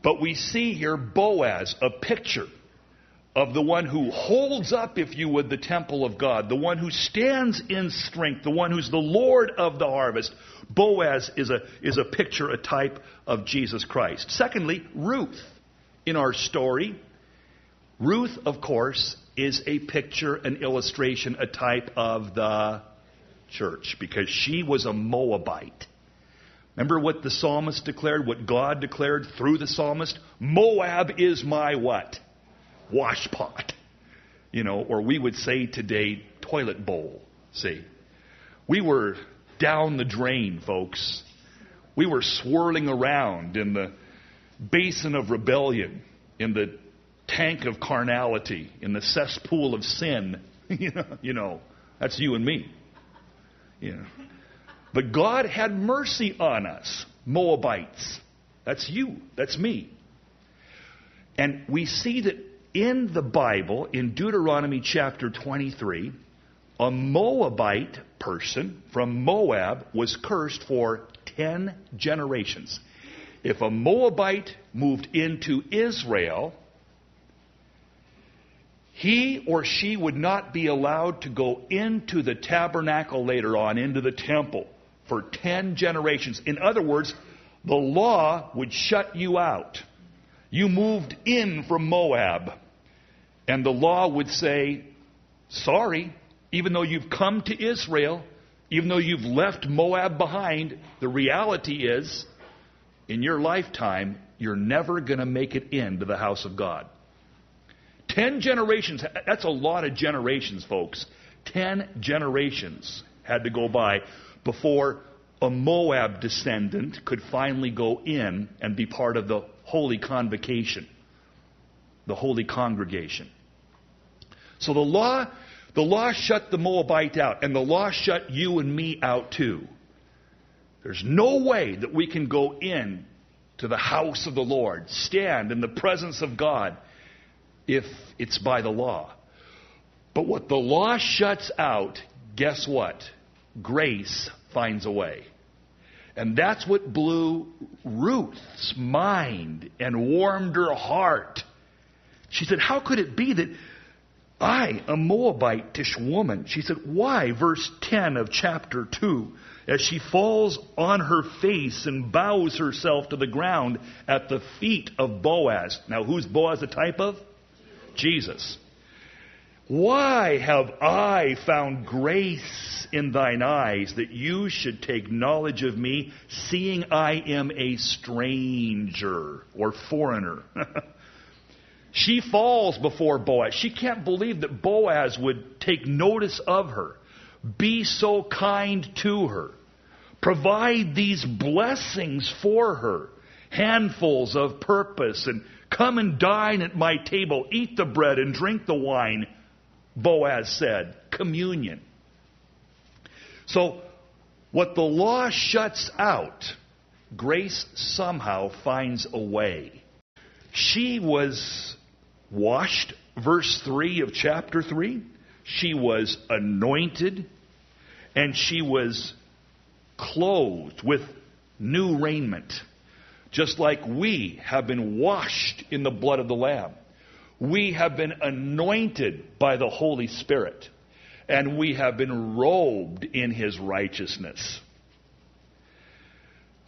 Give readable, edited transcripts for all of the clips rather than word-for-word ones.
But we see here Boaz, a picture of the one who holds up, if you would, the temple of God, the one who stands in strength, the one who's the Lord of the harvest. Boaz is a picture, a type of Jesus Christ. Secondly, Ruth in our story. Ruth, of course, is a picture, an illustration, a type of the church, because she was a Moabite. Remember what the psalmist declared, what God declared through the psalmist? Moab is my what? Washpot. Or we would say today, toilet bowl. See? We were down the drain, folks. We were swirling around in the basin of rebellion, in the tank of carnality, in the cesspool of sin. That's you and me. But God had mercy on us, Moabites. That's you. That's me. And we see that in the Bible, in Deuteronomy chapter 23, a Moabite person from Moab was cursed for 10 generations. If a Moabite moved into Israel, he or she would not be allowed to go into the tabernacle later on, into the temple, for 10 generations. In other words, the law would shut you out. You moved in from Moab, and the law would say, sorry, even though you've come to Israel, even though you've left Moab behind, the reality is, in your lifetime, you're never going to make it into the house of God. 10 generations, that's a lot of generations, folks. 10 generations had to go by before a Moab descendant could finally go in and be part of the holy convocation, the holy congregation. So the law shut the Moabite out, and the law shut you and me out too. There's no way that we can go in to the house of the Lord, stand in the presence of God, if it's by the law. But what the law shuts out, guess what? Grace finds a way. And that's what blew Ruth's mind and warmed her heart. She said, how could it be that I, a Moabitish woman, she said, why? Verse 10 of chapter 2, as she falls on her face and bows herself to the ground at the feet of Boaz. Now, who's Boaz a type of? Jesus. Why have I found grace in thine eyes, that you should take knowledge of me, seeing I am a stranger or foreigner? She falls before Boaz. She can't believe that Boaz would take notice of her, be so kind to her, provide these blessings for her, handfuls of purpose, and come and dine at my table, eat the bread and drink the wine. Boaz said, communion. So, what the law shuts out, grace somehow finds a way. She was washed, verse 3 of chapter 3. She was anointed, and she was clothed with new raiment, just like we have been washed in the blood of the Lamb. We have been anointed by the Holy Spirit, and we have been robed in His righteousness.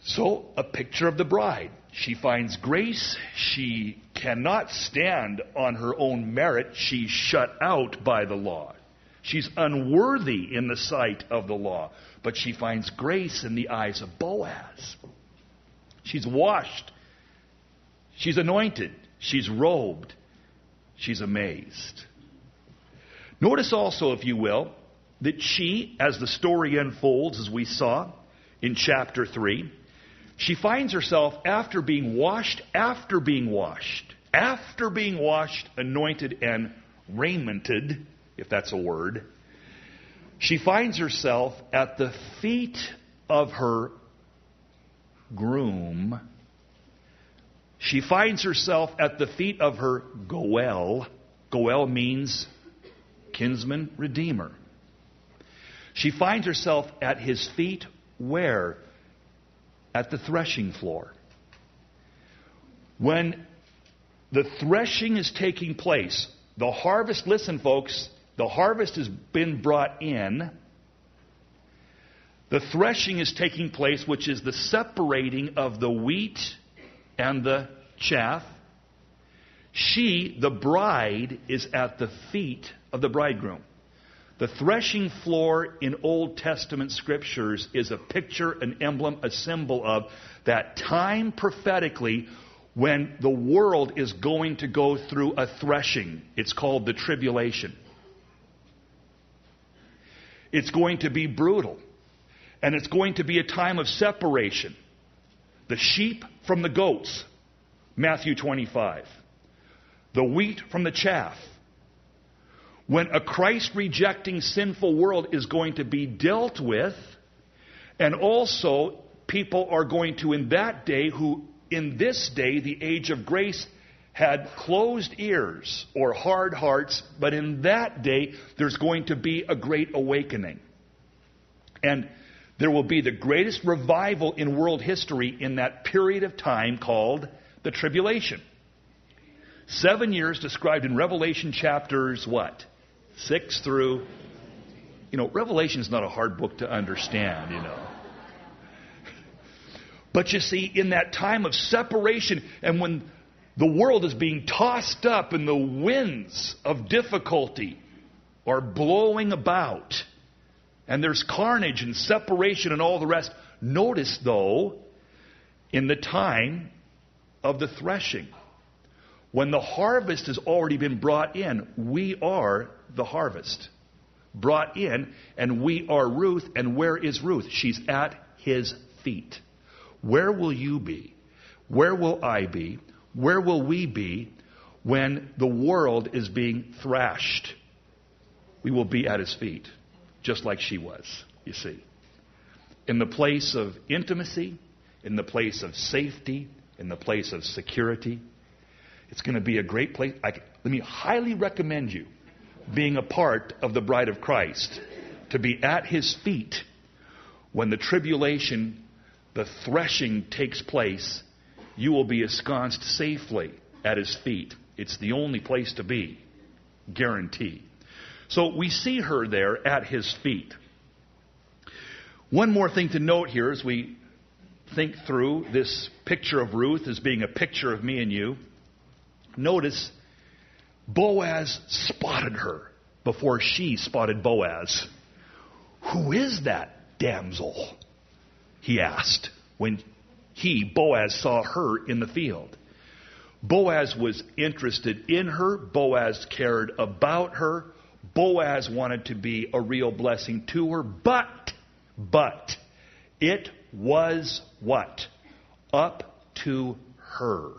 So, a picture of the bride. She finds grace. She cannot stand on her own merit. She's shut out by the law. She's unworthy in the sight of the law. But she finds grace in the eyes of Boaz. She's washed. She's anointed. She's robed. She's amazed. Notice also, if you will, that she, as the story unfolds, as we saw in chapter 3, she finds herself after being washed, anointed, and raimented, if that's a word, she finds herself at the feet of her groom. She finds herself at the feet of her Goel. Goel means kinsman redeemer. She finds herself at his feet where? At the threshing floor. When the threshing is taking place, the harvest, listen folks, the harvest has been brought in. The threshing is taking place, which is the separating of the wheat and the chaff. She, the bride, is at the feet of the bridegroom. The threshing floor in Old Testament scriptures is a picture, an emblem, a symbol of that time prophetically when the world is going to go through a threshing. It's called the tribulation. It's going to be brutal. And it's going to be a time of separation. The sheep from the goats, Matthew 25. The wheat from the chaff. When a Christ-rejecting sinful world is going to be dealt with, and also people are going to, in that day, who in this day, the age of grace, had closed ears or hard hearts, but in that day, there's going to be a great awakening. And there will be the greatest revival in world history in that period of time called the tribulation. 7 years described in Revelation chapters, what? 6 through... Revelation is not a hard book to understand, But you see, in that time of separation, and when the world is being tossed up and the winds of difficulty are blowing about, and there's carnage and separation and all the rest. Notice, though, in the time of the threshing, when the harvest has already been brought in, we are the harvest. Brought in, and we are Ruth. And where is Ruth? She's at his feet. Where will you be? Where will I be? Where will we be when the world is being thrashed? We will be at his feet. Just like she was, you see. In the place of intimacy, in the place of safety, in the place of security. It's going to be a great place. Let me highly recommend you being a part of the bride of Christ, to be at his feet when the tribulation, the threshing takes place. You will be ensconced safely at his feet. It's the only place to be, guaranteed. So we see her there at his feet. One more thing to note here as we think through this picture of Ruth as being a picture of me and you. Notice Boaz spotted her before she spotted Boaz. Who is that damsel? He asked when Boaz, saw her in the field. Boaz was interested in her. Boaz cared about her. Boaz wanted to be a real blessing to her, but it was what? Up to her.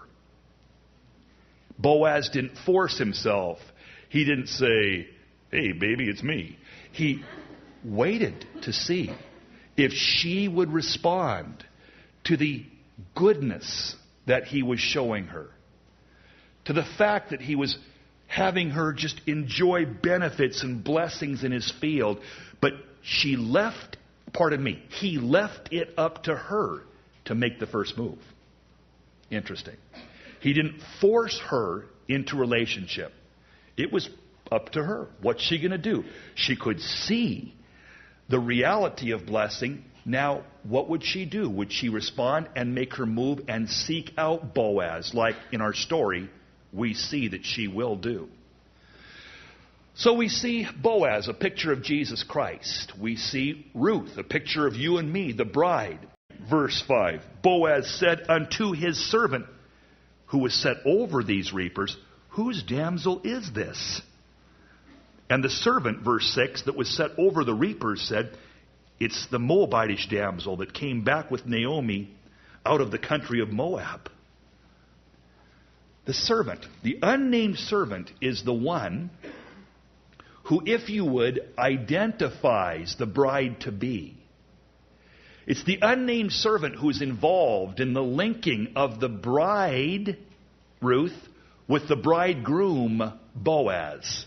Boaz didn't force himself. He didn't say, "Hey, baby, it's me." He waited to see if she would respond to the goodness that he was showing her, to the fact that he was having her just enjoy benefits and blessings in his field. But he left it up to her to make the first move. Interesting. He didn't force her into relationship. It was up to her. What's she going to do? She could see the reality of blessing. Now, what would she do? Would she respond and make her move and seek out Boaz, like in our story we see that she will do? So we see Boaz, a picture of Jesus Christ. We see Ruth, a picture of you and me, the bride. Verse 5, Boaz said unto his servant, who was set over these reapers, "Whose damsel is this?" And the servant, verse 6, that was set over the reapers said, "It's the Moabitish damsel that came back with Naomi out of the country of Moab." The servant, the unnamed servant, is the one who, if you would, identifies the bride to be. It's the unnamed servant who is involved in the linking of the bride, Ruth, with the bridegroom, Boaz.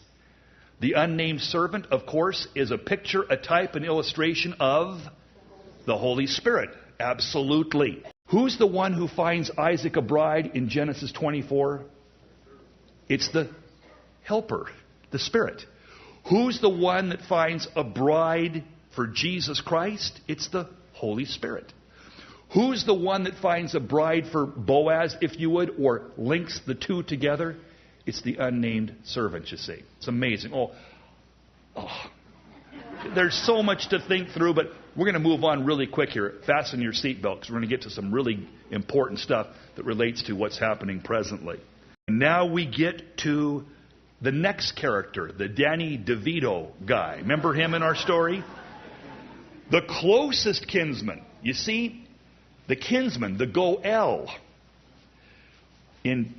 The unnamed servant, of course, is a picture, a type, an illustration of the Holy Spirit. Absolutely. Who's the one who finds Isaac a bride in Genesis 24? It's the helper, the Spirit. Who's the one that finds a bride for Jesus Christ? It's the Holy Spirit. Who's the one that finds a bride for Boaz, if you would, or links the two together? It's the unnamed servant, you see. It's amazing. There's so much to think through, but we're going to move on really quick here. Fasten your seatbelt, because we're going to get to some really important stuff that relates to what's happening presently. Now we get to the next character, the Danny DeVito guy. Remember him in our story? The closest kinsman. You see, the kinsman, the Goel. In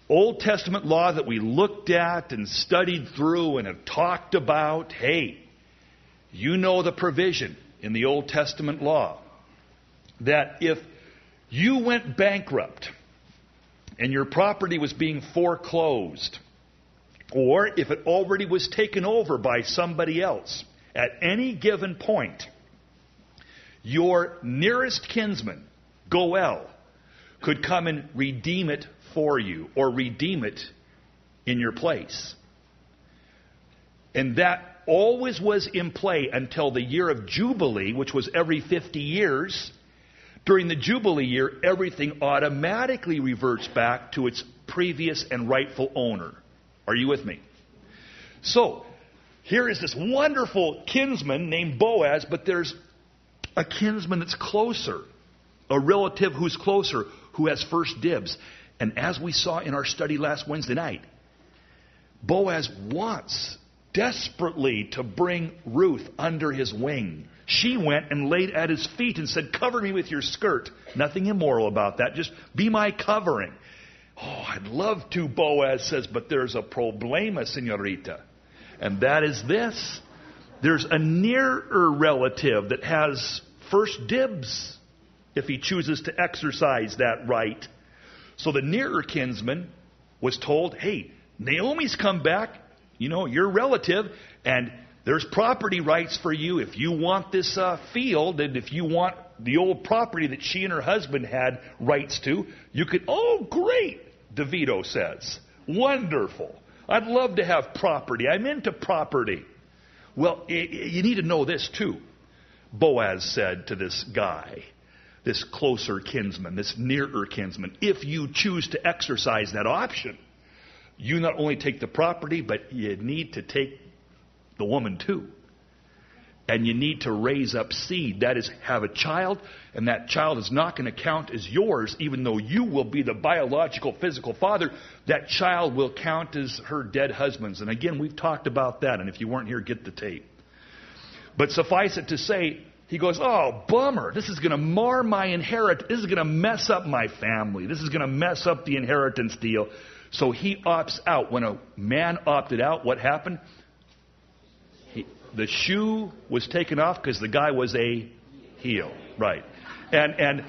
Old Testament law that we looked at and studied through and have talked about, hey, you know the provision in the Old Testament law that if you went bankrupt and your property was being foreclosed, or if it already was taken over by somebody else, at any given point, your nearest kinsman, Goel, could come and redeem it for you, or redeem it in your place. And that always was in play until the year of Jubilee, which was every 50 years. During the Jubilee year, everything automatically reverts back to its previous and rightful owner. Are you with me? So, here is this wonderful kinsman named Boaz, but there's a kinsman that's closer, a relative who's closer, who has first dibs. And as we saw in our study last Wednesday night, Boaz wants desperately to bring Ruth under his wing. She went and laid at his feet and said, "Cover me with your skirt." Nothing immoral about that. Just be my covering. "Oh, I'd love to," Boaz says, "but there's a problema, señorita. And that is this. There's a nearer relative that has first dibs if he chooses to exercise that right." So the nearer kinsman was told, "Hey, Naomi's come back. You know, your relative, and there's property rights for you if you want this field, and if you want the old property that she and her husband had rights to, you could." "Oh, great," DeVito says. "Wonderful. I'd love to have property. I'm into property." "Well, you need to know this too," Boaz said to this guy, this closer kinsman, this nearer kinsman. "If you choose to exercise that option, you not only take the property, but you need to take the woman too. And you need to raise up seed. That is, have a child, and that child is not going to count as yours, even though you will be the biological, physical father. That child will count as her dead husband's." And again, we've talked about that, and if you weren't here, get the tape. But suffice it to say, he goes, "Oh, bummer. This is going to mar my inheritance. This is going to mess up my family. This is going to mess up the inheritance deal." So he opts out. When a man opted out, what happened? The shoe was taken off because the guy was a heel. Right. And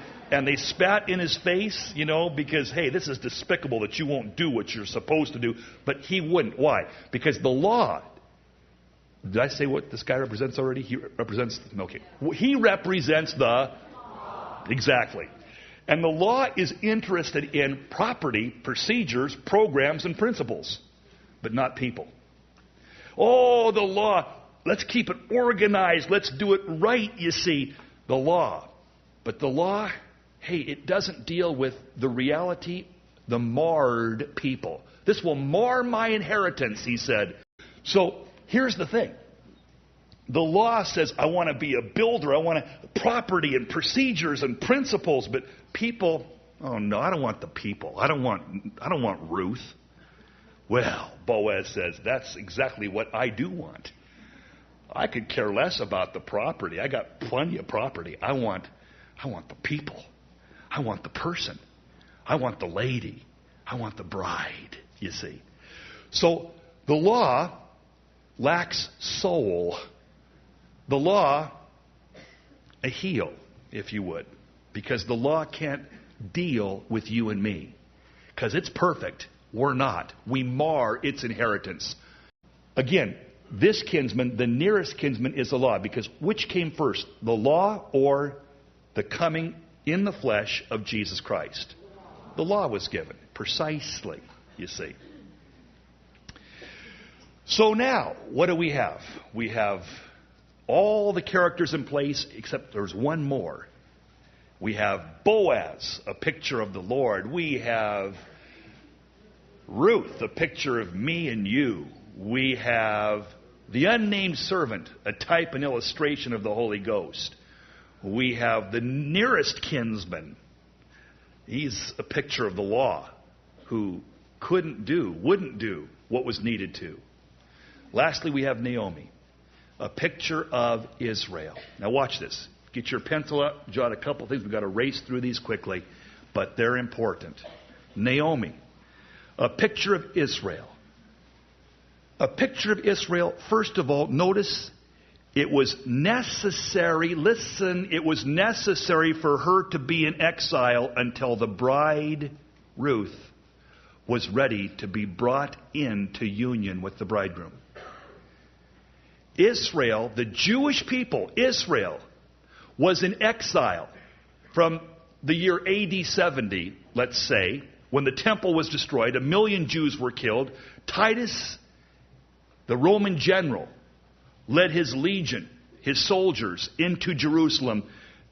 they spat in his face, you know, because, hey, this is despicable that you won't do what you're supposed to do. But he wouldn't. Why? Because the law. Did I say what this guy represents already? He represents, okay. He represents the, exactly. And the law is interested in property, procedures, programs, and principles, but not people. Oh, the law, let's keep it organized. Let's do it right, you see, the law. But the law, hey, it doesn't deal with the reality, the marred people. "This will mar my inheritance," he said. So here's the thing. The law says, I want to be a builder. I want property and procedures and principles. But people, oh no, I don't want the people. I don't want Ruth. Well, Boaz says, that's exactly what I do want. I could care less about the property. I got plenty of property. I want the people. I want the person. I want the lady. I want the bride, you see. So the law lacks soul. The law, a heel, if you would. Because the law can't deal with you and me. Because it's perfect. We're not. We mar its inheritance. Again, this kinsman, the nearest kinsman, is the law. Because which came first? The law or the coming in the flesh of Jesus Christ. The law was given, precisely, you see. So now, what do we have? We have all the characters in place, except there's one more. We have Boaz, a picture of the Lord. We have Ruth, a picture of me and you. We have the unnamed servant, a type and illustration of the Holy Ghost. We have the nearest kinsman. He's a picture of the law, who wouldn't do what was needed to. Lastly, we have Naomi, a picture of Israel. Now watch this. Get your pencil up, jot a couple things. We've got to race through these quickly, but they're important. Naomi, a picture of Israel. A picture of Israel, first of all, notice it was necessary, listen, it was necessary for her to be in exile until the bride, Ruth, was ready to be brought into union with the bridegroom. Israel, the Jewish people, Israel, was in exile from the year AD 70, let's say, when the temple was destroyed. 1 million Jews were killed. Titus, the Roman general, led his legion, his soldiers, into Jerusalem,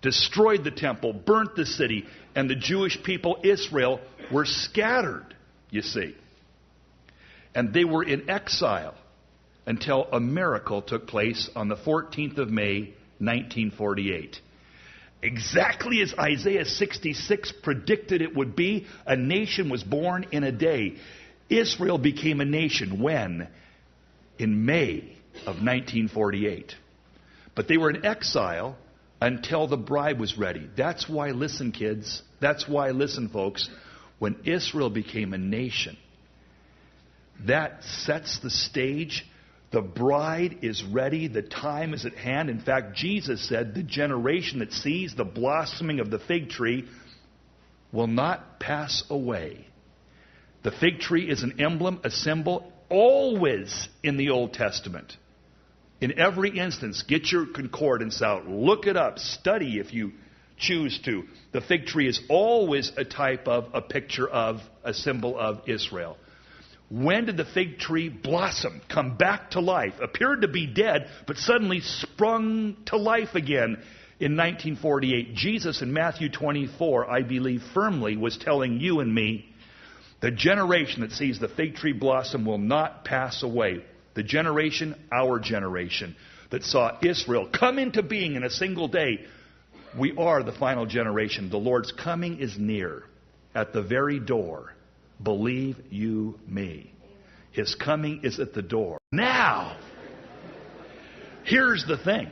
destroyed the temple, burnt the city, and the Jewish people, Israel, were scattered, you see. And they were in exile until a miracle took place on the 14th of May, 1948. Exactly as Isaiah 66 predicted it would be, a nation was born in a day. Israel became a nation when? In May of 1948. But they were in exile until the bride was ready. That's why, listen kids, that's why, listen folks, when Israel became a nation, that sets the stage. The bride is ready. The time is at hand. In fact, Jesus said the generation that sees the blossoming of the fig tree will not pass away. The fig tree is an emblem, a symbol, always in the Old Testament. In every instance, get your concordance out, look it up, study if you choose to. The fig tree is always a type of, a picture of, a symbol of Israel. When did the fig tree blossom, come back to life? Appeared to be dead, but suddenly sprung to life again in 1948. Jesus in Matthew 24, I believe firmly, was telling you and me, the generation that sees the fig tree blossom will not pass away. The generation, our generation, that saw Israel come into being in a single day. We are the final generation. The Lord's coming is near, at the very door. Believe you me. His coming is at the door. Now, here's the thing.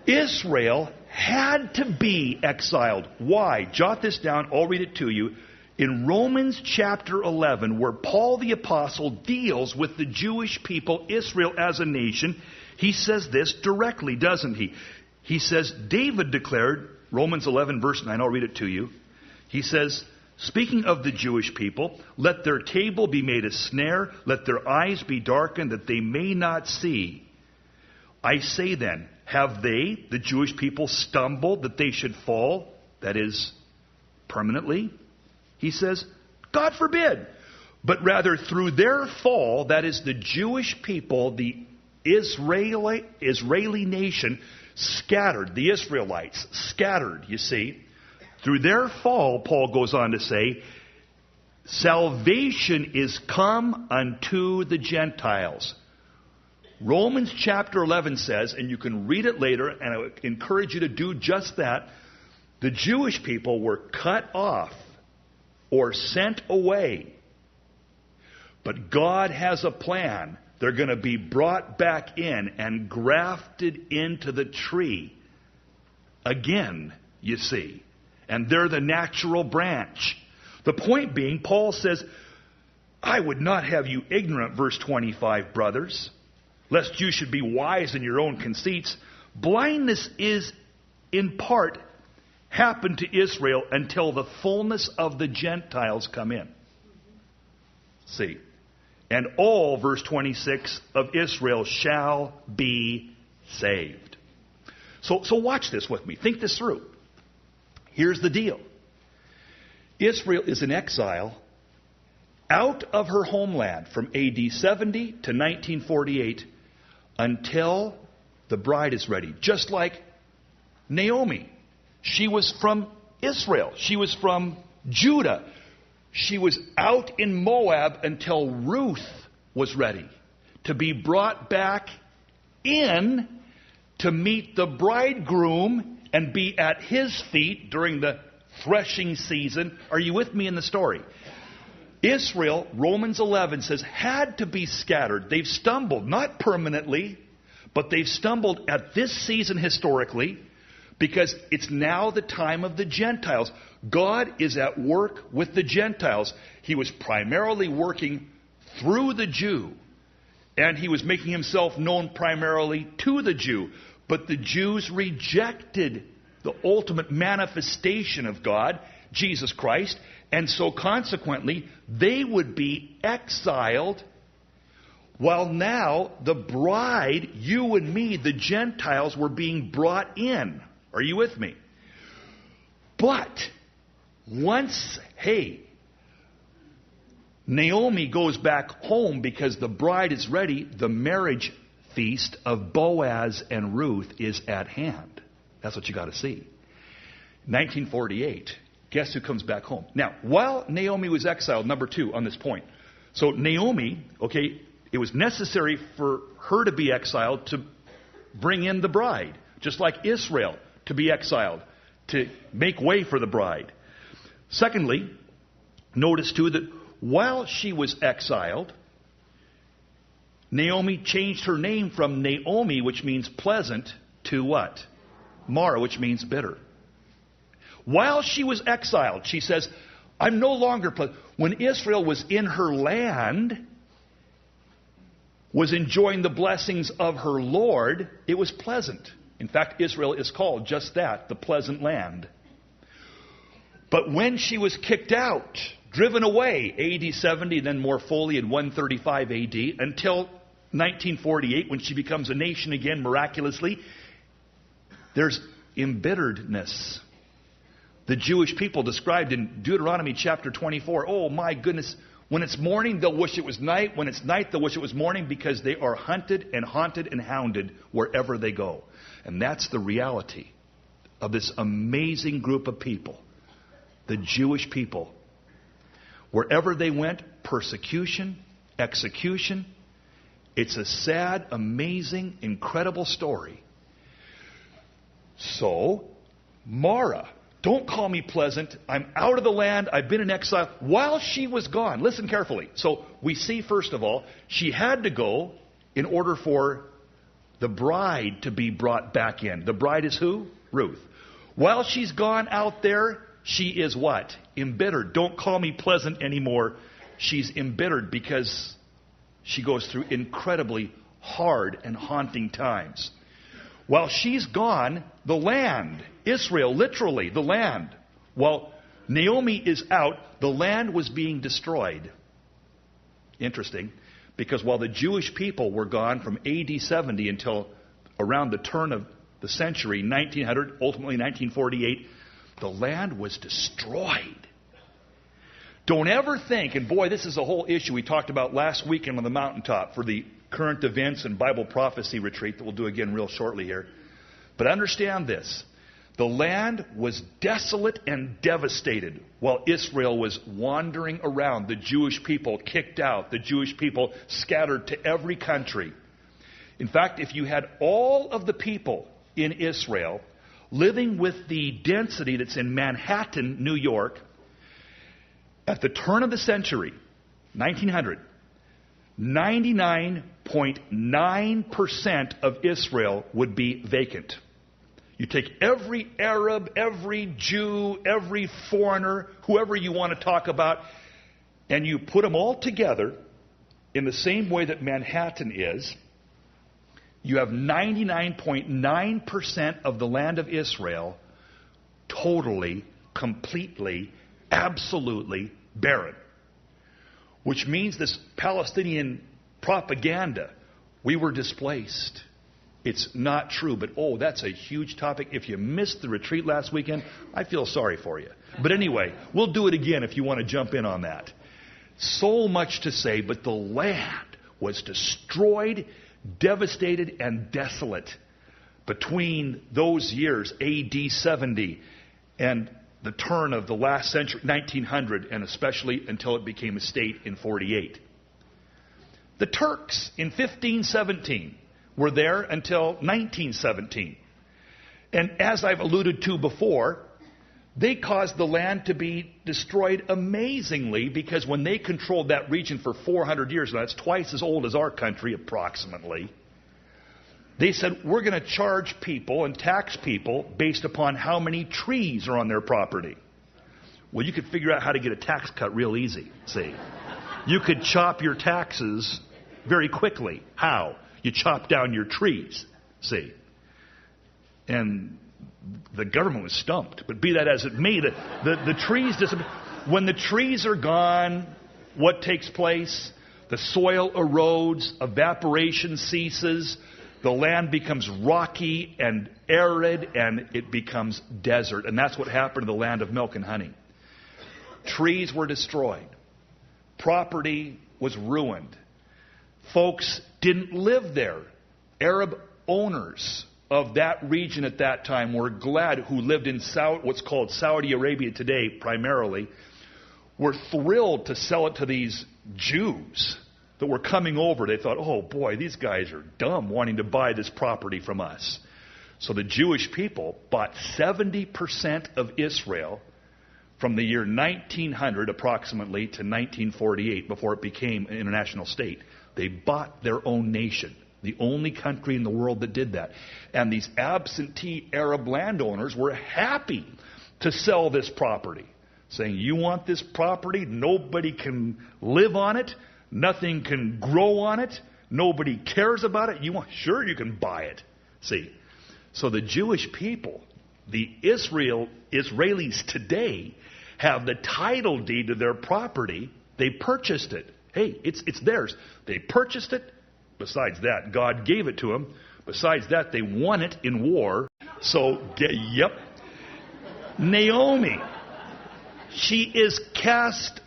Israel had to be exiled. Why? Jot this down. I'll read it to you. In Romans chapter 11, where Paul the Apostle deals with the Jewish people, Israel as a nation, he says this directly, doesn't he? He says, David declared, Romans 11 verse 9, I'll read it to you. He says, speaking of the Jewish people, let their table be made a snare, let their eyes be darkened, that they may not see. I say then, have they, the Jewish people, stumbled that they should fall? That is, permanently? He says, God forbid. But rather through their fall, that is the Jewish people, the Israeli nation, scattered, the Israelites, scattered, you see. Through their fall, Paul goes on to say, salvation is come unto the Gentiles. Romans chapter 11 says, and you can read it later, and I would encourage you to do just that, the Jewish people were cut off or sent away. But God has a plan. They're going to be brought back in and grafted into the tree again, you see. And they're the natural branch. The point being, Paul says, I would not have you ignorant, verse 25, brothers, lest you should be wise in your own conceits. Blindness is in part happened to Israel until the fullness of the Gentiles come in. See. And all, verse 26, of Israel shall be saved. So watch this with me. Think this through. Here's the deal. Israel is in exile out of her homeland from AD 70 to 1948 until the bride is ready. Just like Naomi. She was from Israel. She was from Judah. She was out in Moab until Ruth was ready to be brought back in to meet the bridegroom and be at his feet during the threshing season. Are you with me in the story? Israel, Romans 11 says, had to be scattered. They've stumbled, not permanently, but they've stumbled at this season historically because it's now the time of the Gentiles. God is at work with the Gentiles. He was primarily working through the Jew, and he was making himself known primarily to the Jew. But the Jews rejected the ultimate manifestation of God, Jesus Christ, and so consequently, they would be exiled, while now the bride, you and me, the Gentiles, were being brought in. Are you with me? But once, Naomi goes back home because the bride is ready, the marriage feast of Boaz and Ruth is at hand. That's what you got to see. 1948. Guess who comes back home? Now, while Naomi was exiled, number 2 on this point. So Naomi, it was necessary for her to be exiled to bring in the bride, just like Israel to be exiled, to make way for the bride. Secondly, notice too that while she was exiled, Naomi changed her name from Naomi, which means pleasant, to what? Mara, which means bitter. While she was exiled, she says, I'm no longer pleasant. When Israel was in her land, was enjoying the blessings of her Lord, it was pleasant. In fact, Israel is called just that, the pleasant land. But when she was kicked out, driven away, AD 70, then more fully in 135 AD, until 1948, when she becomes a nation again miraculously, there's embitteredness. The Jewish people described in Deuteronomy chapter 24, oh my goodness, when it's morning they'll wish it was night, when it's night they'll wish it was morning, because they are hunted and haunted and hounded wherever they go. And that's the reality of this amazing group of people, the Jewish people. Wherever they went, persecution, execution. It's a sad, amazing, incredible story. So, Mara, don't call me pleasant. I'm out of the land. I've been in exile. While she was gone, listen carefully. So we see, first of all, she had to go in order for the bride to be brought back in. The bride is who? Ruth. While she's gone out there, she is what? Embittered. Don't call me pleasant anymore. She's embittered because she goes through incredibly hard and haunting times. While she's gone, the land, Israel, literally, the land. While Naomi is out, the land was being destroyed. Interesting, because while the Jewish people were gone from AD 70 until around the turn of the century, 1900, ultimately 1948, the land was destroyed. Don't ever think, and boy, this is a whole issue we talked about last weekend on the mountaintop for the current events and Bible prophecy retreat that we'll do again real shortly here. But understand this. The land was desolate and devastated while Israel was wandering around. The Jewish people kicked out. The Jewish people scattered to every country. In fact, if you had all of the people in Israel living with the density that's in Manhattan, New York, at the turn of the century, 1900, 99.9% of Israel would be vacant. You take every Arab, every Jew, every foreigner, whoever you want to talk about, and you put them all together in the same way that Manhattan is, you have 99.9% of the land of Israel totally, completely, absolutely barren. Which means this Palestinian propaganda, we were displaced. It's not true, but that's a huge topic. If you missed the retreat last weekend, I feel sorry for you. But anyway, we'll do it again if you want to jump in on that. So much to say, but the land was destroyed, devastated, and desolate between those years, AD 70, and the turn of the last century, 1900, and especially until it became a state in 48. The Turks in 1517 were there until 1917. And as I've alluded to before, they caused the land to be destroyed amazingly, because when they controlled that region for 400 years, now that's twice as old as our country approximately, they said, we're going to charge people and tax people based upon how many trees are on their property. Well, you could figure out how to get a tax cut real easy, see. You could chop your taxes very quickly. How? You chop down your trees, see. And the government was stumped. But be that as it may, the trees disappear. When the trees are gone, what takes place? The soil erodes, evaporation ceases, the land becomes rocky and arid, and it becomes desert. And that's what happened to the land of milk and honey. Trees were destroyed. Property was ruined. Folks didn't live there. Arab owners of that region at that time were glad, who lived in what's called Saudi Arabia today primarily, were thrilled to sell it to these Jews that were coming over. They thought, oh boy, these guys are dumb wanting to buy this property from us. So the Jewish people bought 70% of Israel from the year 1900 approximately to 1948, before it became an international state. They bought their own nation. The only country in the world that did that. And these absentee Arab landowners were happy to sell this property, saying, you want this property? Nobody can live on it. Nothing can grow on it. Nobody cares about it. Sure, you can buy it. See, so the Jewish people, the Israelis today, have the title deed to their property. They purchased it. Hey, it's theirs. They purchased it. Besides that, God gave it to them. Besides that, they won it in war. So, yep. Naomi, she is cast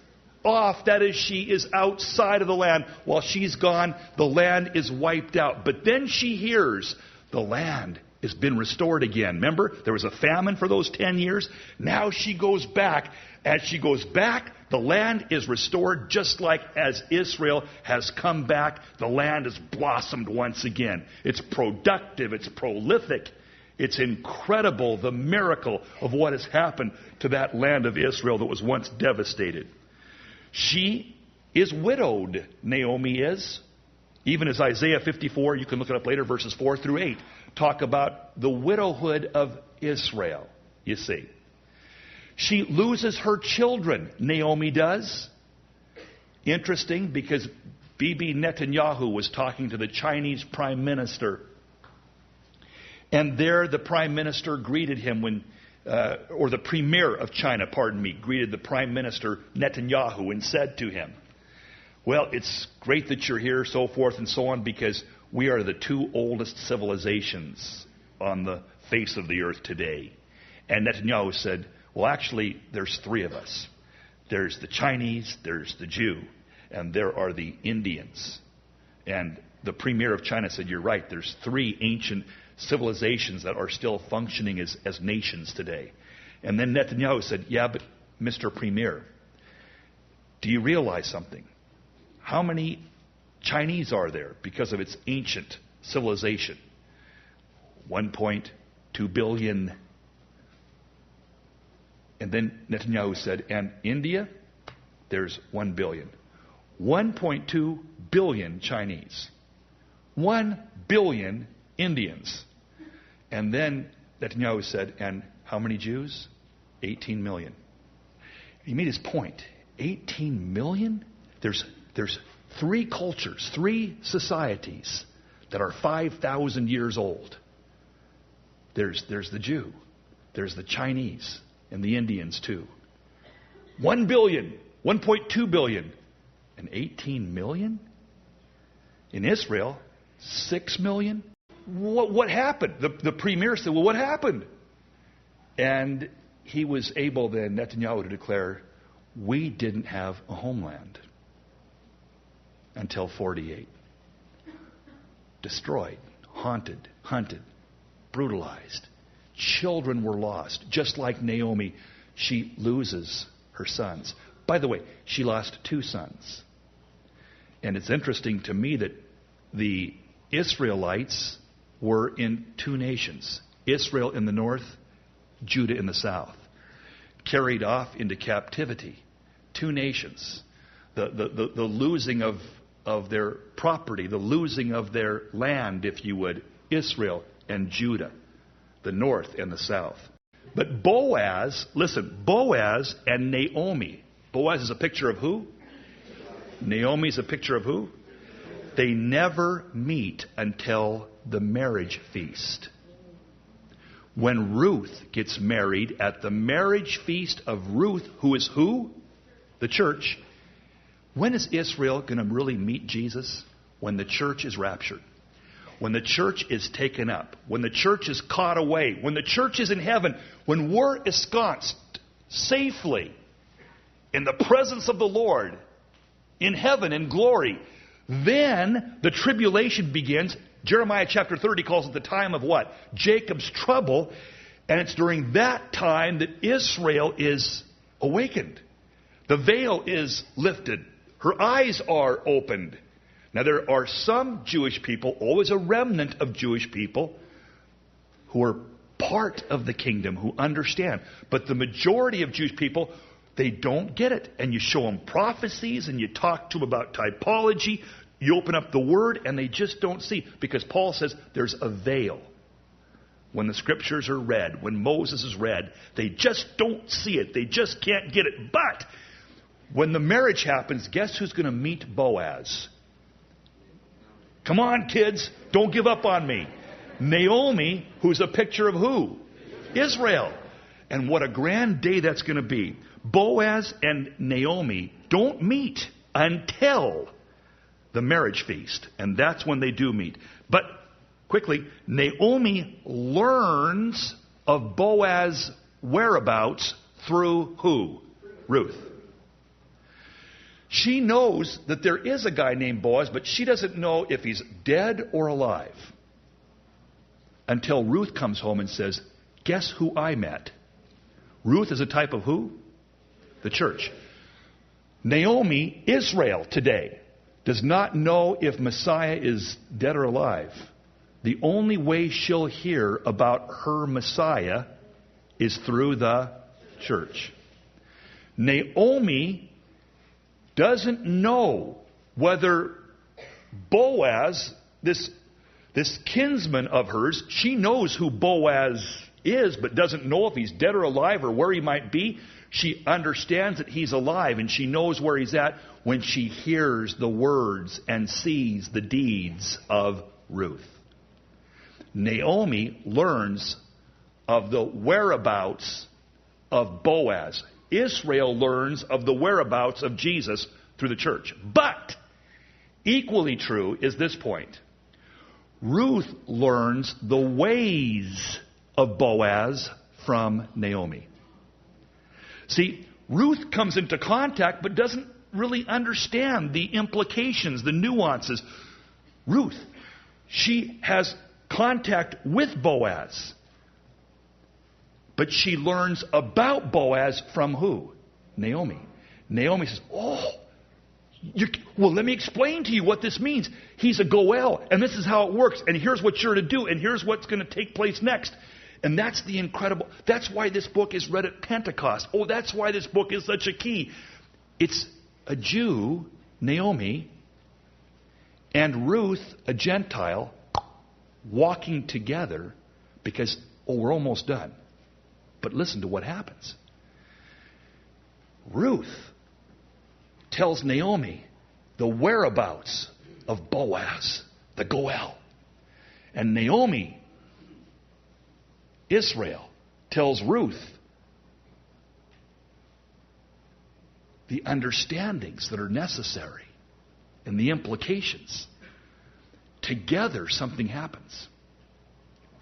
off. That is, she is outside of the land. While she's gone, the land is wiped out. But then she hears the land has been restored again. Remember, there was a famine for those 10 years. Now she goes back. As she goes back, the land is restored, just like as Israel has come back, the land has blossomed once again. It's productive, it's prolific, it's incredible, the miracle of what has happened to that land of Israel that was once devastated. She is widowed, Naomi is. Even as Isaiah 54, you can look it up later, verses 4 through 8, talk about the widowhood of Israel, you see. She loses her children, Naomi does. Interesting, because Bibi Netanyahu was talking to the Chinese prime minister. And there the prime minister greeted him or the premier of China, greeted the prime minister Netanyahu and said to him, well, it's great that you're here, so forth and so on, because we are the two oldest civilizations on the face of the earth today. And Netanyahu said, well, actually, there's three of us. There's the Chinese, there's the Jew, and there are the Indians. And the premier of China said, you're right, there's three ancient civilizations that are still functioning as nations today. And then Netanyahu said, yeah, but Mr. Premier, do you realize something? How many Chinese are there because of its ancient civilization? 1.2 billion. And then Netanyahu said, and India, there's 1 billion. 1.2 billion Chinese. 1 billion Indians. And then Netanyahu said, and how many Jews? 18 million. He made his point. 18 million? There's three cultures, three societies that are 5,000 years old. There's the Jew. There's the Chinese. And the Indians too. 1 billion, 1.2 billion, and 18 million? In Israel, 6 million? what happened? The premier said, well, what happened? And he was able then, Netanyahu, to declare, we didn't have a homeland until 48. Destroyed, haunted, hunted, brutalized. Children were lost. Just like Naomi, she loses her sons. By the way, she lost 2 sons. And it's interesting to me that the Israelites were in 2 nations. Israel in the north, Judah in the south. Carried off into captivity. 2 nations. The losing of their property, the losing of their land, if you would. Israel and Judah. The north and the south. But Boaz, listen, Boaz and Naomi. Boaz is a picture of who? Naomi is a picture of who? They never meet until the marriage feast. When Ruth gets married at the marriage feast of Ruth, who is who? The church. When is Israel going to really meet Jesus? When the church is raptured. When the church is taken up. When the church is caught away. When the church is in heaven. When we're ensconced safely in the presence of the Lord, in heaven, in glory, then the tribulation begins. Jeremiah chapter 30 calls it the time of what? Jacob's trouble. And it's during that time that Israel is awakened. The veil is lifted. Her eyes are opened. Now there are some Jewish people, always a remnant of Jewish people, who are part of the kingdom, who understand. But the majority of Jewish people, they don't get it. And you show them prophecies and you talk to them about typology. You open up the Word and they just don't see. Because Paul says there's a veil. When the Scriptures are read, when Moses is read, they just don't see it. They just can't get it. But when the marriage happens, guess who's going to meet Boaz? Come on, kids. Don't give up on me. Naomi, who's a picture of who? Israel. And what a grand day that's going to be. Boaz and Naomi don't meet until the marriage feast. And that's when they do meet. But quickly, Naomi learns of Boaz's whereabouts through who? Ruth. She knows that there is a guy named Boaz, but she doesn't know if he's dead or alive. Until Ruth comes home and says, guess who I met? Ruth is a type of who? The church. Naomi, Israel today, does not know if Messiah is dead or alive. The only way she'll hear about her Messiah is through the church. Naomi doesn't know whether Boaz, this kinsman of hers, she knows who Boaz is, but doesn't know if he's dead or alive or where he might be. She understands that he's alive, and she knows where he's at when she hears the words and sees the deeds of Ruth. Naomi learns of the whereabouts of Boaz. Israel learns of the whereabouts of Jesus through the church. But equally true is this point. Ruth learns the ways of Boaz from Naomi. See, Ruth comes into contact but doesn't really understand the implications, the nuances. Ruth, she has contact with Boaz. But she learns about Boaz from who? Naomi. Naomi says, well, let me explain to you what this means. He's a Goel, and this is how it works, and here's what you're to do, and here's what's going to take place next. And that's the incredible, that's why this book is read at Pentecost. Oh, that's why this book is such a key. It's a Jew, Naomi, and Ruth, a Gentile, walking together because, we're almost done. But listen to what happens. Ruth tells Naomi the whereabouts of Boaz, the Goel. And Naomi, Israel, tells Ruth the understandings that are necessary and the implications. Together, something happens.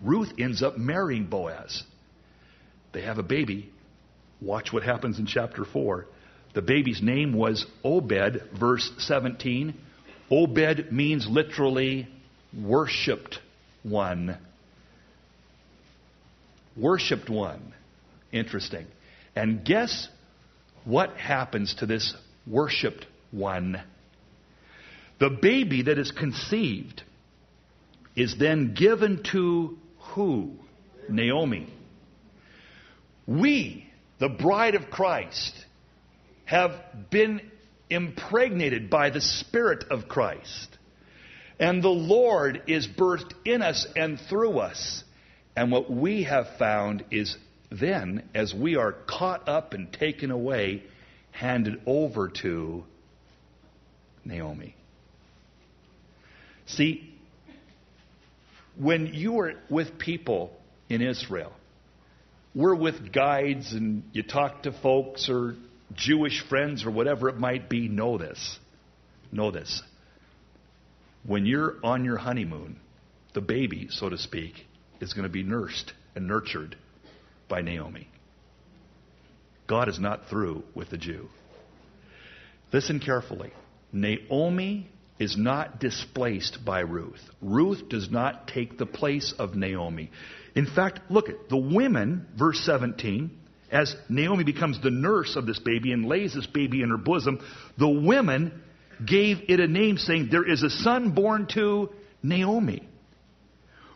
Ruth ends up marrying Boaz. They have a baby. Watch what happens in chapter 4. The baby's name was Obed, verse 17. Obed means literally worshipped one. Worshipped one. Interesting. And guess what happens to this worshipped one? The baby that is conceived is then given to who? Naomi. We, the bride of Christ, have been impregnated by the Spirit of Christ. And the Lord is birthed in us and through us. And what we have found is then, as we are caught up and taken away, handed over to Naomi. See, when you are with people in Israel, we're with guides and you talk to folks or Jewish friends or whatever it might be, know this. Know this. When you're on your honeymoon, the baby, so to speak, is going to be nursed and nurtured by Naomi. God is not through with the Jew. Listen carefully. Naomi is not displaced by Ruth. Ruth does not take the place of Naomi. In fact, look at the women, verse 17, as Naomi becomes the nurse of this baby and lays this baby in her bosom, the women gave it a name saying, there is a son born to Naomi.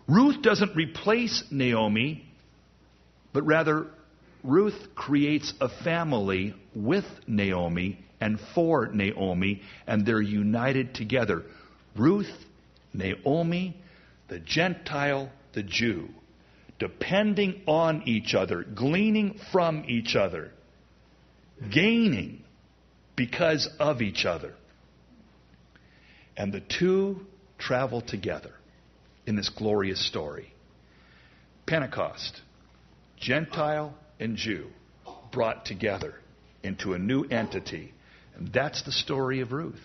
Ruth doesn't replace Naomi, but rather Ruth creates a family with Naomi and for Naomi, and they're united together. Ruth, Naomi, the Gentile, the Jew, depending on each other, gleaning from each other, gaining because of each other. And the two travel together in this glorious story. Pentecost, Gentile and Jew brought together into a new entity. And that's the story of Ruth.